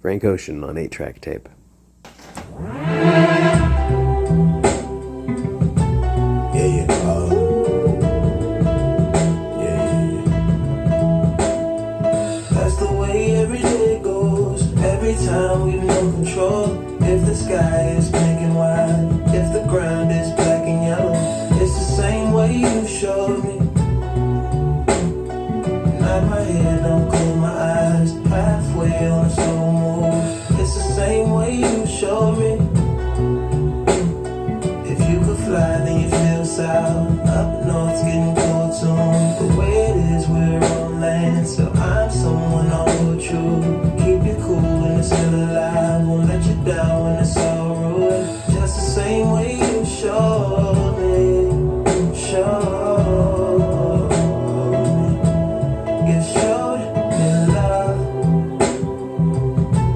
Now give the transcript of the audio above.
Frank Ocean on 8-track tape. That's the way every day goes. Every time we've no control. If the sky is pink and white, if the ground is black and yellow, it's the same way you showed me. Nod my head, don't close my eyes. Halfway on a slow move. It's the same way you showed me.